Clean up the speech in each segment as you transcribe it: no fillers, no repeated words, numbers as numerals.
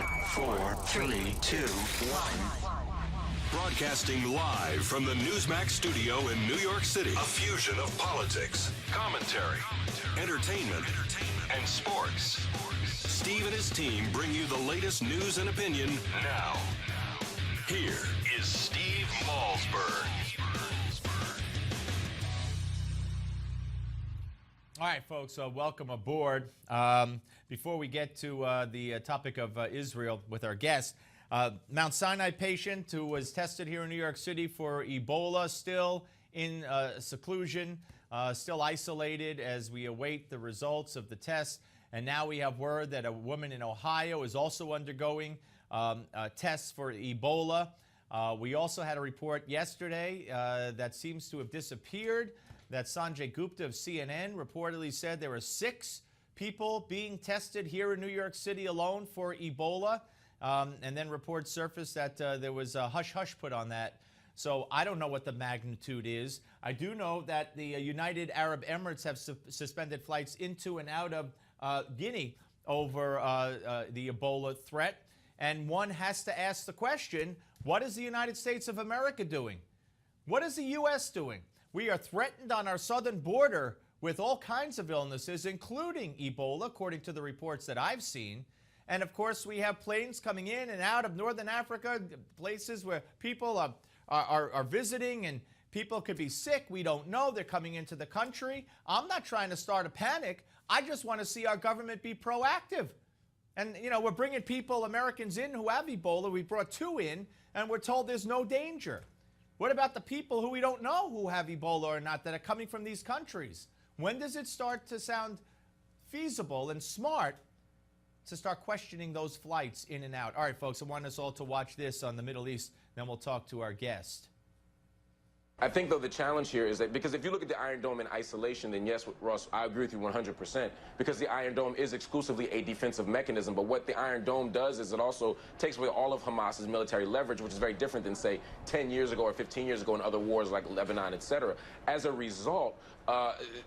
4, 3, 2, 1. Broadcasting live from the Newsmax studio in New York City. A fusion of politics, commentary, entertainment, and sports. Steve and his team bring you the latest news and opinion now. Here is Steve Malzberg. All right, folks, welcome aboard. Before we get to the topic of Israel with our guest, Mount Sinai patient who was tested here in New York City for Ebola, still in seclusion, still isolated as we await the results of the test. And now we have word that a woman in Ohio is also undergoing tests for Ebola. We also had a report yesterday that seems to have disappeared, that Sanjay Gupta of CNN reportedly said there were 6 people being tested here in New York City alone for Ebola. And then reports surfaced that there was a hush-hush put on that. So I don't know what the magnitude is. I do know that the United Arab Emirates have suspended flights into and out of Guinea over the Ebola threat. And one has to ask the question, what is the United States of America doing? What is the U.S. doing? We are threatened on our southern border with all kinds of illnesses, including Ebola, according to the reports that I've seen. And, of course, we have planes coming in and out of northern Africa, places where people are visiting and people could be sick. We don't know. They're coming into the country. I'm not trying to start a panic. I just want to see our government be proactive. And, you know, we're bringing people, Americans in who have Ebola. We brought 2 in, and we're told there's no danger. What about the people who we don't know who have Ebola or not that are coming from these countries? When does it start to sound feasible and smart to start questioning those flights in and out? All right, folks, I want us all to watch this on the Middle East, then we'll talk to our guest. I think, though, the challenge here is that because if you look at the Iron Dome in isolation, then yes, Ross, I agree with you 100%, because the Iron Dome is exclusively a defensive mechanism. But what the Iron Dome does is it also takes away all of Hamas's military leverage, which is very different than, say, 10 years ago or 15 years ago in other wars like Lebanon, et cetera. As a result,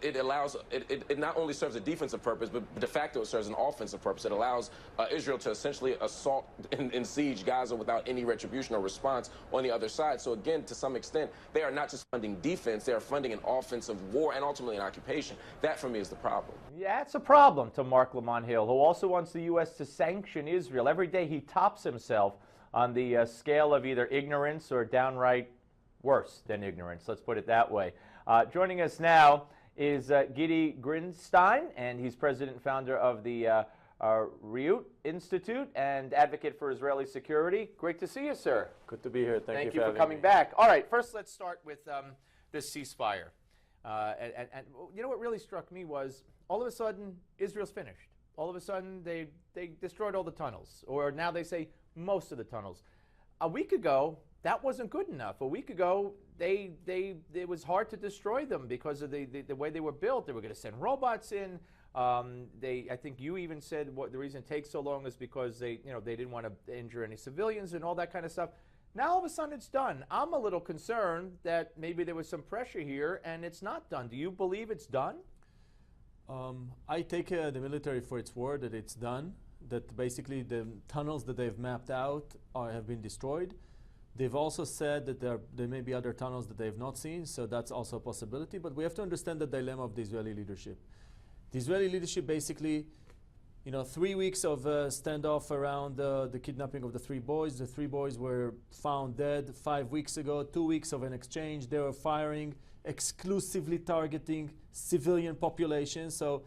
it allows, it not only serves a defensive purpose, but de facto it serves an offensive purpose. It allows Israel to essentially assault and siege Gaza without any retribution or response on the other side. So again, to some extent, they are not just funding defense, they are funding an offensive war and ultimately an occupation. That, for me, is the problem. Yeah, it's a problem to Mark Lamont Hill, who also wants the U.S. to sanction Israel. Every day he tops himself on the scale of either ignorance or downright worse than ignorance. Let's put it that way. Joining us now is Gidi Grinstein, and he's president and founder of the Reut Institute and advocate for Israeli security. Great to see you, sir. Good to be here. Thank you for coming back. All right, first let's start with this ceasefire. And you know what really struck me was all of a sudden Israel's finished. All of a sudden they destroyed all the tunnels, or now they say most of the tunnels. A week ago, that wasn't good enough. A week ago, it was hard to destroy them because of the way they were built. They were going to send robots in. I think you even said what the reason it takes so long is because they didn't want to injure any civilians and all that kind of stuff. Now all of a sudden it's done. I'm a little concerned that maybe there was some pressure here and it's not done. Do you believe it's done? I take the military for its word that it's done, that basically the tunnels that they've mapped out have been destroyed. They've also said that there may be other tunnels that they've not seen, so that's also a possibility. But we have to understand the dilemma of the Israeli leadership. The Israeli leadership basically, 3 weeks of standoff around the kidnapping of the 3 boys. The 3 boys were found dead 5 weeks ago, 2 weeks of an exchange. They were firing, exclusively targeting civilian population, so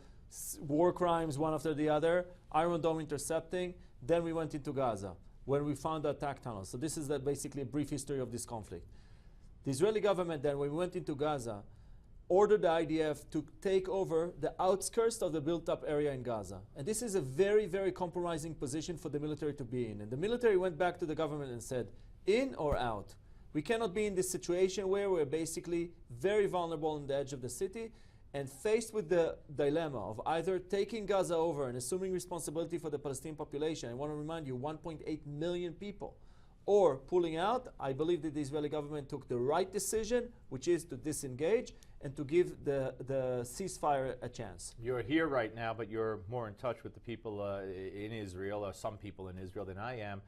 war crimes one after the other, Iron Dome intercepting. Then we went into Gaza when we found the attack tunnels. So this is basically a brief history of this conflict. The Israeli government then, when we went into Gaza, ordered the IDF to take over the outskirts of the built-up area in Gaza. And this is a very, very compromising position for the military to be in. And the military went back to the government and said, in or out? We cannot be in this situation where we're basically very vulnerable on the edge of the city and faced with the dilemma of either taking Gaza over and assuming responsibility for the Palestinian population. I want to remind you, 1.8 million people. Or pulling out. I believe that the Israeli government took the right decision, which is to disengage and to give the ceasefire a chance. You're here right now, but you're more in touch with the people in Israel, or some people in Israel, than I am.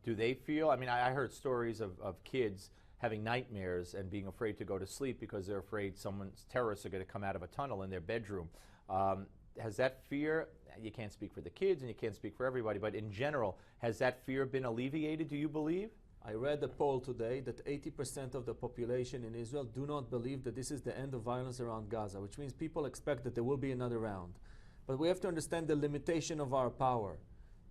Do they feel, I mean, I heard stories of kids having nightmares and being afraid to go to sleep because they're afraid terrorists are going to come out of a tunnel in their bedroom. Has that fear, you can't speak for the kids and you can't speak for everybody, but in general, has that fear been alleviated, do you believe? I read a poll today that 80% of the population in Israel do not believe that this is the end of violence around Gaza, which means people expect that there will be another round. But we have to understand the limitation of our power.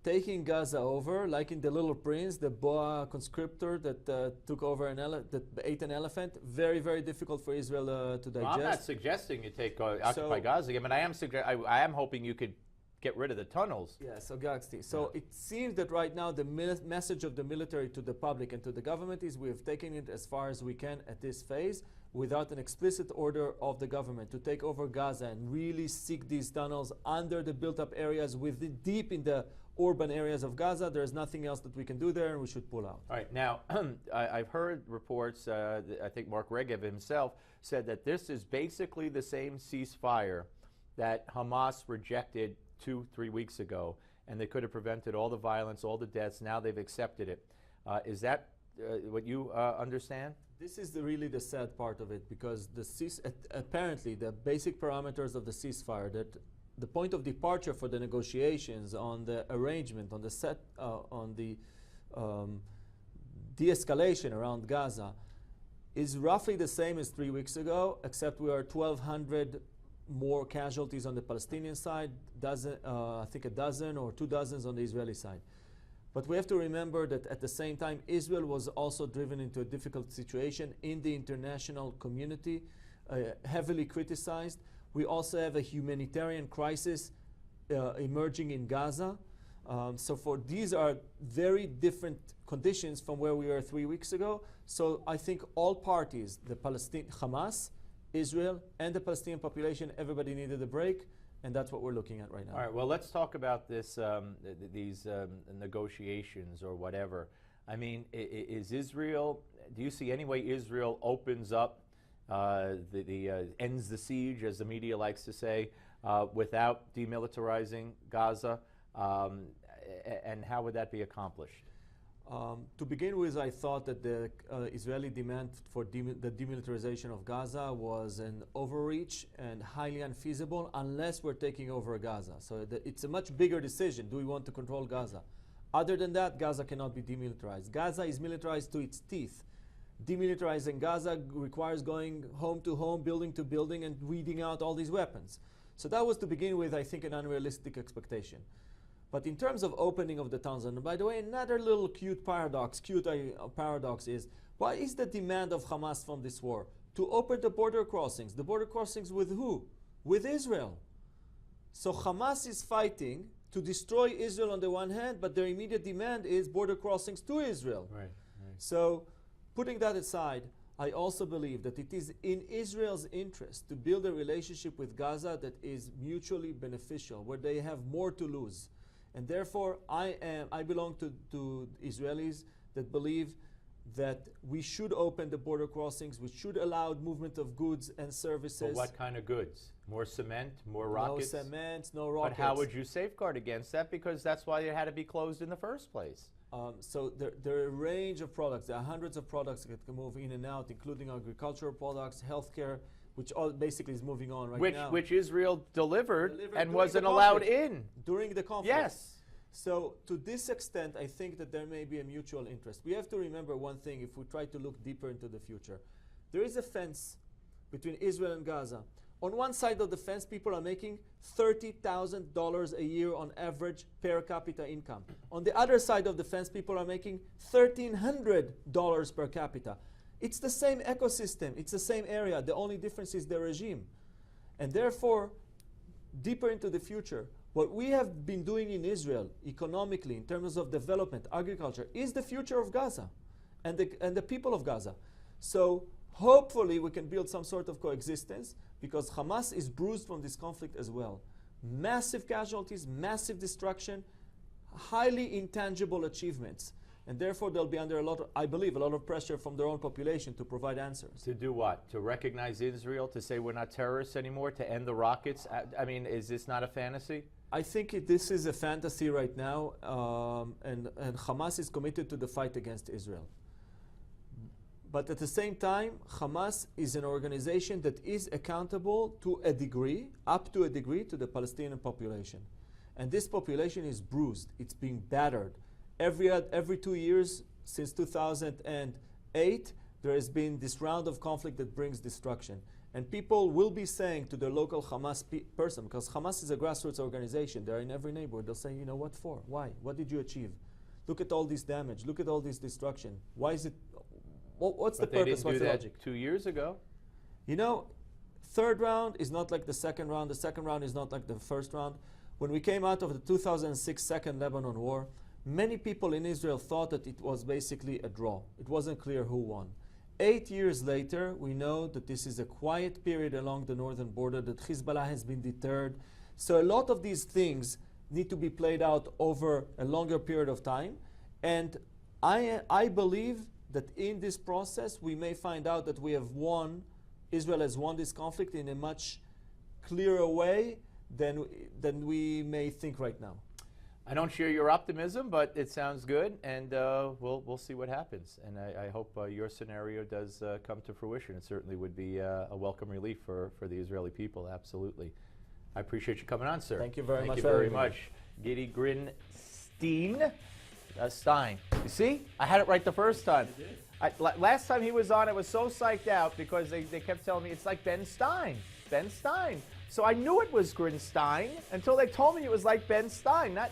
Taking Gaza over, like in The Little Prince, the boa conscriptor that took over that ate an elephant, very, very difficult for Israel to digest. Well, I'm not suggesting you take occupy Gaza again, but I am hoping you could get rid of the tunnels. Yeah, so Gagsti. So it seems that right now the message of the military to the public and to the government is we have taken it as far as we can at this phase without an explicit order of the government to take over Gaza and really seek these tunnels under the built-up areas deep in the urban areas of Gaza. There's nothing else that we can do there, and we should pull out. All right, now, I've heard reports, I think Mark Regev himself said that this is basically the same ceasefire that Hamas rejected 2-3 weeks ago, and they could have prevented all the violence, all the deaths. Now they've accepted it. Is that what you understand? This is really the sad part of it, because apparently the basic parameters of the ceasefire, that the point of departure for the negotiations on the arrangement, on the de-escalation around Gaza, is roughly the same as 3 weeks ago, except we are 1,200 more casualties on the Palestinian side, I think a dozen or 2 dozens on the Israeli side. But we have to remember that at the same time, Israel was also driven into a difficult situation in the international community, heavily criticized. We also have a humanitarian crisis emerging in Gaza. So these are very different conditions from where we were 3 weeks ago. So I think all parties, Hamas, Israel, and the Palestinian population, everybody needed a break, and that's what we're looking at right now. All right, well, let's talk about these negotiations or whatever. I mean, is Israel, do you see any way Israel opens up, ends the siege, as the media likes to say, without demilitarizing Gaza? And how would that be accomplished? To begin with, I thought that the Israeli demand for the demilitarization of Gaza was an overreach and highly unfeasible unless we're taking over Gaza. So it's a much bigger decision. Do we want to control Gaza? Other than that, Gaza cannot be demilitarized. Gaza is militarized to its teeth. Demilitarizing Gaza requires going home to home, building to building, and weeding out all these weapons. So that was, to begin with, I think, an unrealistic expectation. But in terms of opening of the towns, and by the way, another little cute paradox is, what is the demand of Hamas from this war? To open the border crossings. The border crossings with who? With Israel. So Hamas is fighting to destroy Israel on the one hand, but their immediate demand is border crossings to Israel. Right. So putting that aside, I also believe that it is in Israel's interest to build a relationship with Gaza that is mutually beneficial, where they have more to lose. And therefore, I belong to Israelis that believe that we should open the border crossings, we should allow movement of goods and services. But what kind of goods? More cement, more rockets? No cement, no rockets. But how would you safeguard against that? Because that's why it had to be closed in the first place. So there are a range of products. There are hundreds of products that can move in and out, including agricultural products, healthcare, which all basically is moving on right now. Which Israel delivered and wasn't allowed in. During the conflict. Yes. So to this extent, I think that there may be a mutual interest. We have to remember one thing if we try to look deeper into the future. There is a fence between Israel and Gaza. On one side of the fence, people are making $30,000 a year on average per capita income. On the other side of the fence, people are making $1,300 per capita. It's the same ecosystem, it's the same area. The only difference is the regime. And therefore, deeper into the future, what we have been doing in Israel economically, in terms of development, agriculture, is the future of Gaza and the people of Gaza. So hopefully we can build some sort of coexistence, because Hamas is bruised from this conflict as well. Massive casualties, massive destruction, highly intangible achievements. And therefore, they'll be under I believe, a lot of pressure from their own population to provide answers. To do what? To recognize Israel? To say we're not terrorists anymore? To end the rockets? I mean, is this not a fantasy? I think this is a fantasy right now, and Hamas is committed to the fight against Israel. But at the same time, Hamas is an organization that is accountable to a degree, up to a degree, to the Palestinian population. And this population is bruised. It's being battered. Every 2 years since 2008, there has been this round of conflict that brings destruction. And people will be saying to the local Hamas person, because Hamas is a grassroots organization, they're in every neighborhood, they'll say, you know, what for? Why? What did you achieve? Look at all this damage. Look at all this destruction. Why is it? What's the purpose? What's the logic? 2 years ago. You know, third round is not like the second round. The second round is not like the first round. When we came out of the 2006 Second Lebanon War, many people in Israel thought that it was basically a draw. It wasn't clear who won. 8 years later, we know that this is a quiet period along the northern border, that Hezbollah has been deterred. So a lot of these things need to be played out over a longer period of time. And I believe that in this process, we may find out that we have won, Israel has won this conflict in a much clearer way than we may think right now. I don't share your optimism, but it sounds good, and we'll see what happens. And I hope your scenario does come to fruition. It certainly would be a welcome relief for the Israeli people, absolutely. I appreciate you coming on, sir. Thank you very much. Thank you very much. Gidi Grinstein. Stein. You see? I had it right the first time. Last time he was on, I was so psyched out because they kept telling me it's like Ben Stein. Ben Stein. So I knew it was Grinstein until they told me it was like Ben Stein, not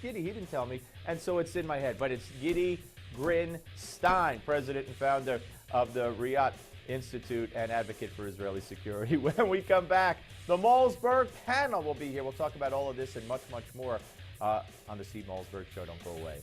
Gidi. He didn't tell me, and so it's in my head. But it's Gidi Grinstein, president and founder of the Reut Institute and advocate for Israeli security. When we come back, the Malzberg panel will be here. We'll talk about all of this and much, much more on the Steve Malzberg Show. Don't go away.